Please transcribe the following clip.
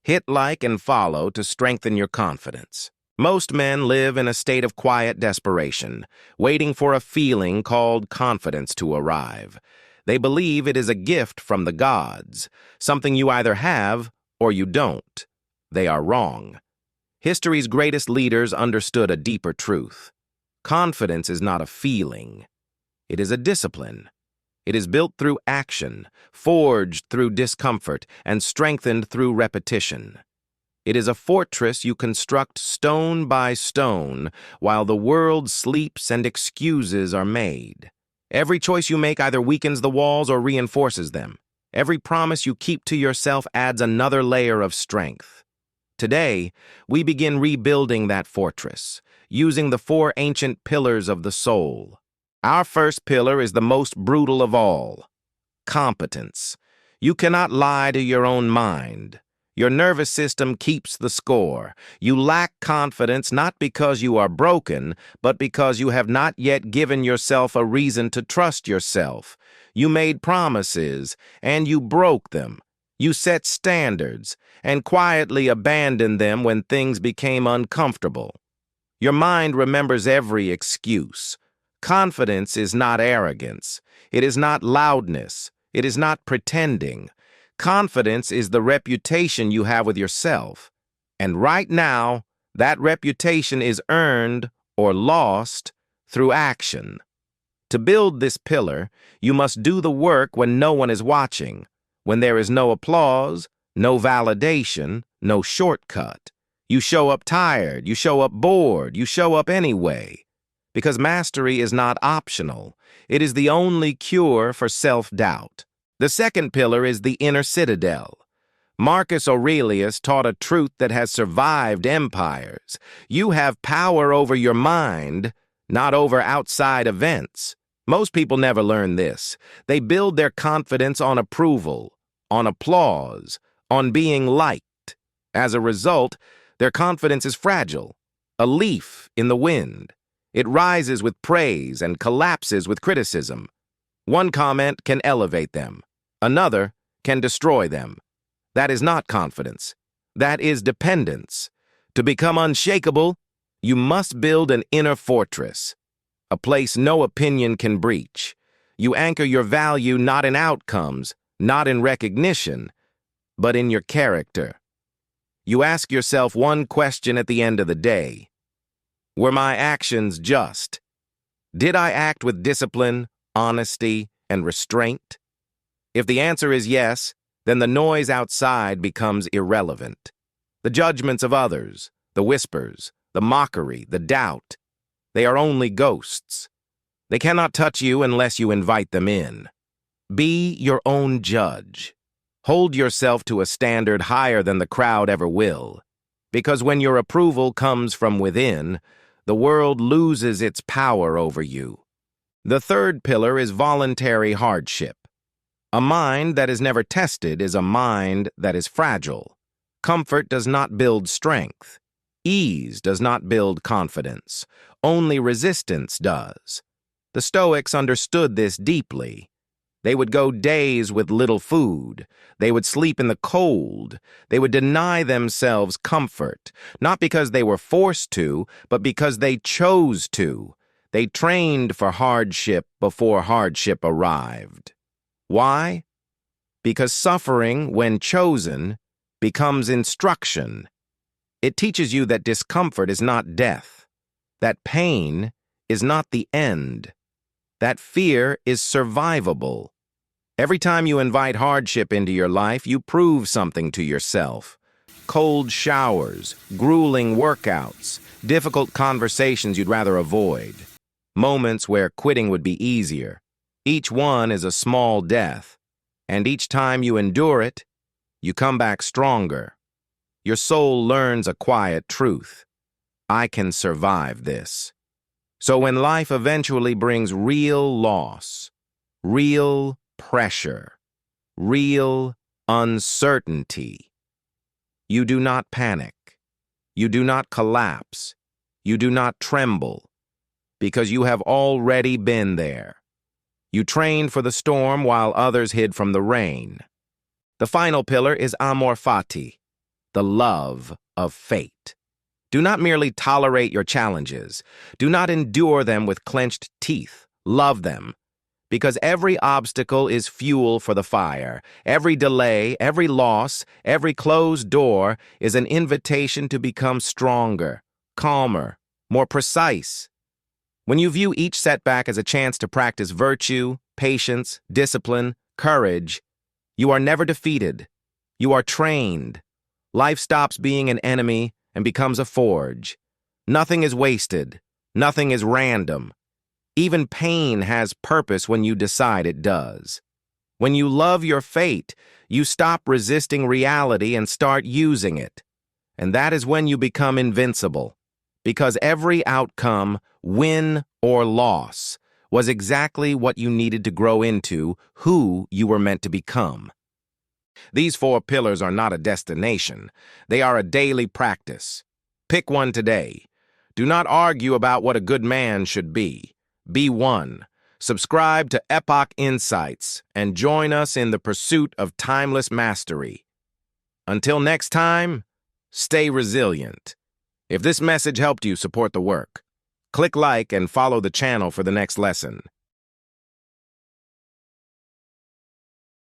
Hit like and follow to strengthen your confidence. Most men live in a state of quiet desperation, waiting for a feeling called confidence to arrive. They believe it is a gift from the gods, something you either have or you don't. They are wrong. History's greatest leaders understood a deeper truth. Confidence is not a feeling. It is a discipline. It is built through action, forged through discomfort, and strengthened through repetition. It is a fortress you construct stone by stone while the world sleeps and excuses are made. Every choice you make either weakens the walls or reinforces them. Every promise you keep to yourself adds another layer of strength. Today, we begin rebuilding that fortress, using the 4 ancient pillars of the soul. Our first pillar is the most brutal of all: competence. You cannot lie to your own mind. Your nervous system keeps the score. You lack confidence not because you are broken, but because you have not yet given yourself a reason to trust yourself. You made promises, and you broke them. You set standards, and quietly abandoned them when things became uncomfortable. Your mind remembers every excuse. Confidence is not arrogance. It is not loudness. It is not pretending. Confidence is the reputation you have with yourself. And right now, that reputation is earned or lost through action. To build this pillar, you must do the work when no one is watching, when there is no applause, no validation, no shortcut. You show up tired, you show up bored, you show up anyway. Because mastery is not optional. It is the only cure for self-doubt. The second pillar is the inner citadel. Marcus Aurelius taught a truth that has survived empires. You have power over your mind, not over outside events. Most people never learn this. They build their confidence on approval, on applause, on being liked. As a result, their confidence is fragile, a leaf in the wind. It rises with praise and collapses with criticism. One comment can elevate them. Another can destroy them. That is not confidence. That is dependence. To become unshakable, you must build an inner fortress, a place no opinion can breach. You anchor your value not in outcomes, not in recognition, but in your character. You ask yourself one question at the end of the day. Were my actions just? Did I act with discipline, honesty, and restraint? If the answer is yes, then the noise outside becomes irrelevant. The judgments of others, the whispers, the mockery, the doubt, they are only ghosts. They cannot touch you unless you invite them in. Be your own judge. Hold yourself to a standard higher than the crowd ever will. Because when your approval comes from within, the world loses its power over you. The third pillar is voluntary hardship. A mind that is never tested is a mind that is fragile. Comfort does not build strength. Ease does not build confidence. Only resistance does. The Stoics understood this deeply. They would go days with little food. They would sleep in the cold. They would deny themselves comfort, not because they were forced to, but because they chose to. They trained for hardship before hardship arrived. Why? Because suffering, when chosen, becomes instruction. It teaches you that discomfort is not death, that pain is not the end, that fear is survivable. Every time you invite hardship into your life, you prove something to yourself. Cold showers, grueling workouts, difficult conversations you'd rather avoid, moments where quitting would be easier. Each one is a small death, and each time you endure it, you come back stronger. Your soul learns a quiet truth. I can survive this. So when life eventually brings real loss, real pressure, real uncertainty, you do not panic. You do not collapse. You do not tremble, because you have already been there. You trained for the storm while others hid from the rain. The final pillar is Amor Fati. the love of fate. Do not merely tolerate your challenges. Do not endure them with clenched teeth. Love them. Because every obstacle is fuel for the fire. Every delay, every loss, every closed door is an invitation to become stronger, calmer, more precise. When you view each setback as a chance to practice virtue, patience, discipline, courage, you are never defeated. You are trained. Life stops being an enemy and becomes a forge. Nothing is wasted. Nothing is random. Even pain has purpose when you decide it does. When you love your fate, you stop resisting reality and start using it. And that is when you become invincible. Because every outcome, win or loss, was exactly what you needed to grow into, who you were meant to become. These 4 pillars are not a destination. They are a daily practice. Pick one today. Do not argue about what a good man should be. Be one. Subscribe to Epoch Insights and join us in the pursuit of timeless mastery. Until next time, stay resilient. If this message helped you support the work, click like and follow the channel for the next lesson.